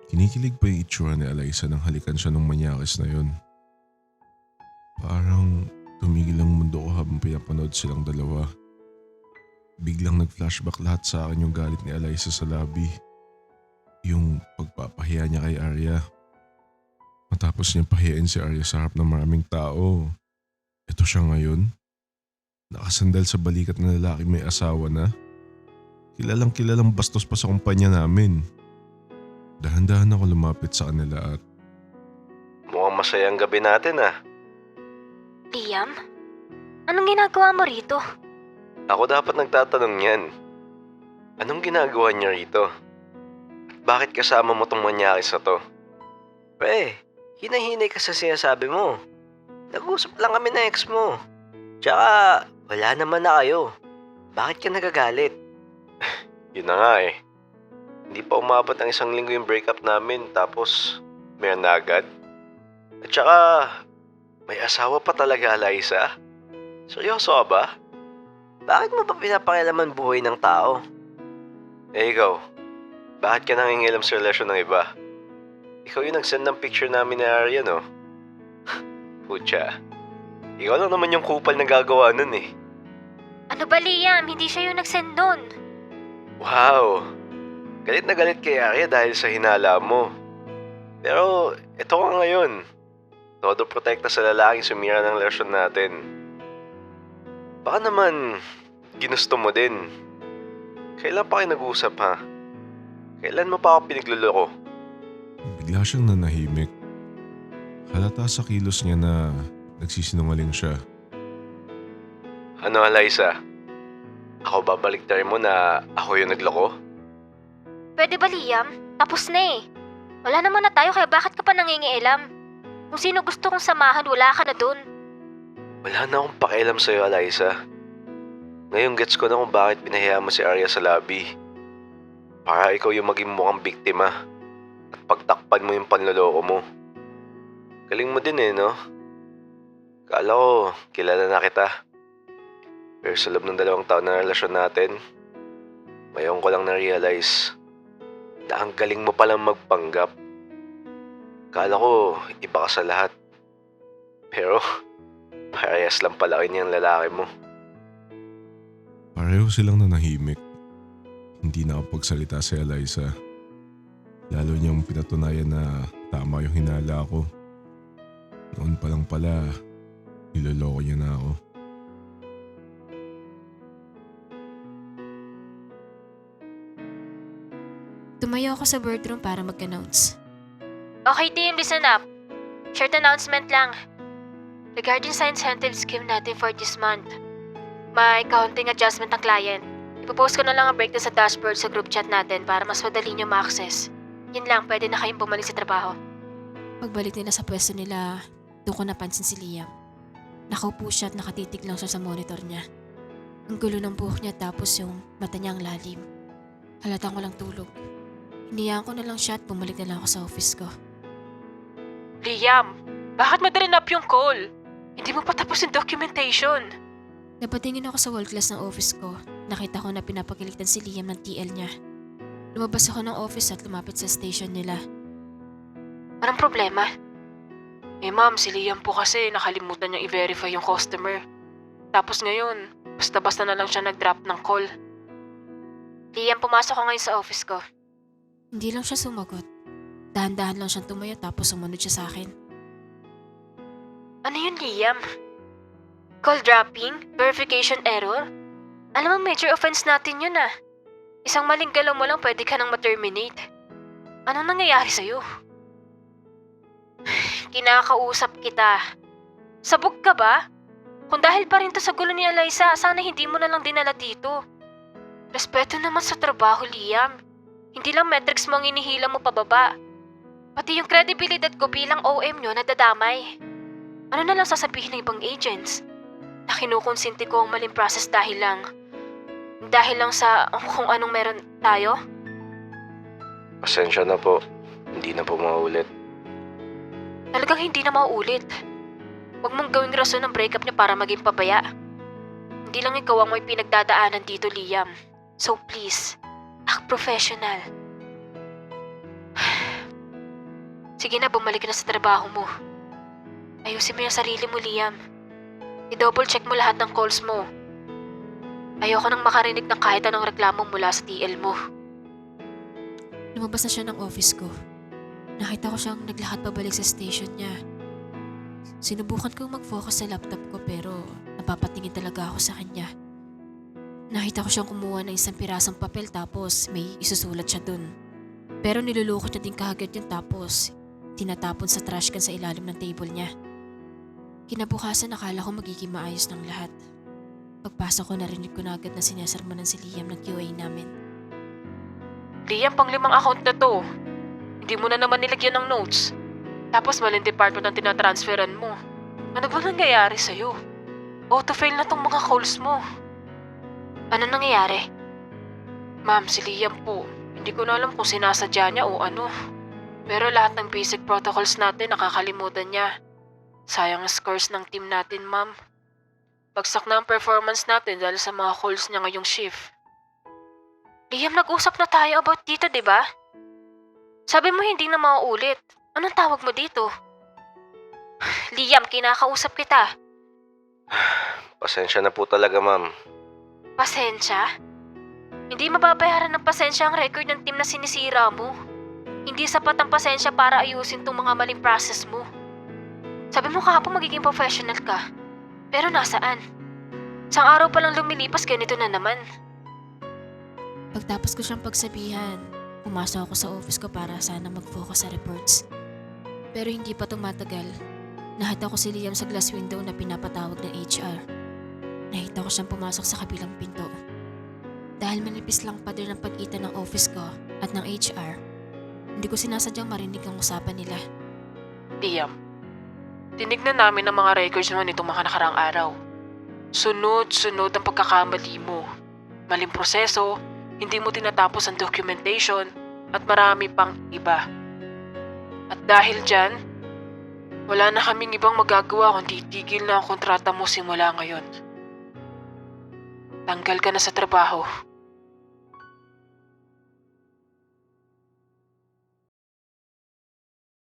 Kinikilig pa yung itsura ni Eliza nang halikan siya ng manyakis na yun. Parang tumigil ang mundo ko habang pinapanood silang dalawa. Biglang nag-flashback lahat sa akin yung galit ni Eliza sa lobby. Yung pagpapahiya niya kay Arya. Matapos niya pahiyain si Arya sa harap ng maraming tao. Ito siya ngayon. Nakasandal sa balikat na lalaki may asawa na. Kilalang bastos pa sa kumpanya namin. Dahan-dahan ako lumapit sa kanila at Mukhang masayang gabi natin ah. Liam? Anong ginagawa mo rito? Ako dapat nagtatanong yan. Anong ginagawa niya rito? Bakit kasama mo tong manyakis na to? Pre, hinahinay ka sa sinasabi mo. Nag-usap lang kami na ex mo. Tsaka, wala naman na kayo. Bakit ka nagagalit? Yun na nga eh. Hindi pa umabot ang 1 linggo yung breakup namin tapos meron na agad. At tsaka, may asawa pa talaga, Eliza? Seryoso ka ba? Bakit mo ba pinapakialaman buhay ng tao? Eh ikaw, bakit ka nangingialam sa relasyon ng iba? Ikaw yung nag-send ng picture namin ni Arya, no? Pucha, ikaw lang naman yung kupal na gagawa nun eh. Ano ba, Liam? Hindi siya yung nag-send nun. Wow! Galit na galit kay Arya dahil sa hinala mo. Pero, eto ka ngayon. Todo protekta sa lalaking sumira ng relasyon natin. Baka naman, ginusto mo din. Kailan pa kayo nag-uusap ha? Kailan mo pa ako pinagluloko? bigla siyang nanahimik. Halata sa kilos niya na nagsisinungaling siya. Ano, Eliza? Ako babaliktarin mo na ako yung nagloko? Pwede ba, Liam? Tapos na eh. Wala naman na tayo kaya bakit ka pa nangingialam? Kung sino gusto kong samahan, wala ka na dun. Wala na akong pakialam sa'yo, Eliza. Ngayon gets ko na kung bakit pinahiya mo si Arya sa lobby. Para ikaw yung maging mukhang biktima at pagtakpan mo yung panloloko mo. Galing mo din eh, no? Kala ko, kilala na kita. Pero sa loob ng 2 taon na relasyon natin, ngayon ko lang na-realize na ang galing mo palang magpanggap. Kala ko, iba ka sa lahat. Pero, parehas lang pala kayo niyang lalaki mo. Pareho silang nanahimik. Hindi nakapagsalita si Eliza. Lalo niyang pinatunayan na tama yung hinala ko. Noon pa lang pala, niloloko niya na ako. Tumayo ako sa boardroom para mag-announce. Okay team, listen up. Short announcement lang. Regarding sa incentive scheme natin for this month, may counting adjustment ng client. Ipopost ko na lang ang breakdown sa dashboard sa group chat natin para mas madali nyo ma-access. Yun lang, pwede na kayong bumalik sa trabaho. Pagbalik nila sa pwesto nila, doon ko napansin si Liam. Nakaupo siya at nakatitig lang siya sa monitor niya. Ang gulo ng buhok niya tapos yung mata niya ang lalim. Halatang walang tulog. Hiniyaan ko na lang siya at bumalik na lang ako sa office ko. Liam, bakit mo up yung call? Hindi mo pa tapos yung documentation. Napatingin ako sa wall glass ng office ko. Nakita ko na pinapagalitan si Liam ng TL niya. Lumabas ako ng office at lumapit sa station nila. Anong problema? Eh ma'am, si Liam po kasi nakalimutan niyang i-verify yung customer. Tapos ngayon, basta-basta na lang siya nag-drop ng call. Liam, pumasok ka ngayon sa office ko. Hindi lang siya sumagot. Dahan-dahan lang siyang tumayo tapos sumunod siya sa akin. Ano yun, Liam? Call dropping? Verification error? Alam mo, major offense natin yun ah. Isang maling galaw mo lang pwede ka nang ma-terminate. Anong nangyayari sa'yo? Kinakausap kita. Sabog ka ba? Kung dahil pa rin to sa gulo ni Eliza, sana hindi mo na lang dinala dito. Respeto naman sa trabaho, Liam. Hindi lang metrics mo ang inihila mo pababa. Pati yung credibility ko bilang OM nyo nadadamay. Ano na lang sasabihin ng ibang agents? Na kinukonsinti ko ang maling process dahil lang sa kung anong meron tayo? Pasensya na po. Hindi na po maulit. Talagang hindi na mauulit. Huwag mong gawing rason ng breakup niya para maging pabaya. Hindi lang ikaw ang may pinagdadaanan dito, Liam. So please, act professional. Sige na, bumalik ka na sa trabaho mo. Ayusin mo yung sarili mo, Liam. I-double check mo lahat ng calls mo. Ayoko nang makarinig ng kahit anong reklamo mula sa TL mo. Lumabas na siya ng office ko. Nakita ko siyang naglakad pabalik sa station niya. Sinubukan kong mag-focus sa laptop ko pero napapatingin talaga ako sa kanya. Nakita ko siyang kumuha ng isang pirasong papel tapos may isusulat siya dun. Pero nilulukot niya din kaagad yun tapos tinatapon sa trash can sa ilalim ng table niya. Kinabukasan akala ko magiging maayos ng lahat. Pagpasok ko narinig ko na agad na sinesermonan si Liam ng QA namin. Liam, pang 5 account na to. Hindi mo na naman nilagyan ng notes. Tapos maling department ang tinatransferan mo. Ano ba nangyayari sa'yo? Auto-fail na tong mga calls mo. Ano nangyayari? Ma'am, si Liam po. Hindi ko na alam kung sinasadya niya o ano. Pero lahat ng basic protocols natin nakakalimutan niya. Sayang ang scores ng team natin, ma'am. Bagsak na ang performance natin dahil sa mga calls niya ngayong shift. Liam, nag-usap na tayo about dito, di ba? Sabi mo hindi na mauulit. Anong tawag mo dito? Liam, kinakausap kita. Pasensya na po talaga, ma'am. Pasensya? Hindi mababayaran ng pasensya ang record ng team na sinisira mo. Hindi sapat ang pasensya para ayusin tong mga maling process mo. Sabi mo kahapon magiging professional ka. Pero nasaan? Isang araw pa lang lumilipas, ganito na naman. Pagtapos ko siyang pagsabihan, pumasok ako sa office ko para sana mag-focus sa reports. Pero hindi pa tumatagal. Nakita ko si Liam sa glass window na pinapatawag ng HR. Nakita ko siyang pumasok sa kabilang pinto. Dahil manipis lang pader ng pagitan ng office ko at ng HR, hindi ko sinasadyang marinig ang usapan nila. Liam, tinignan namin ang mga records mo nitong mga nakarang araw. Sunod-sunod ang pagkakamali mo. Maling proseso, hindi mo tinatapos ang documentation, at marami pang iba. At dahil dyan, wala na kaming ibang magagawa kundi tigil na ang kontrata mo simula ngayon. Tanggal ka na sa trabaho.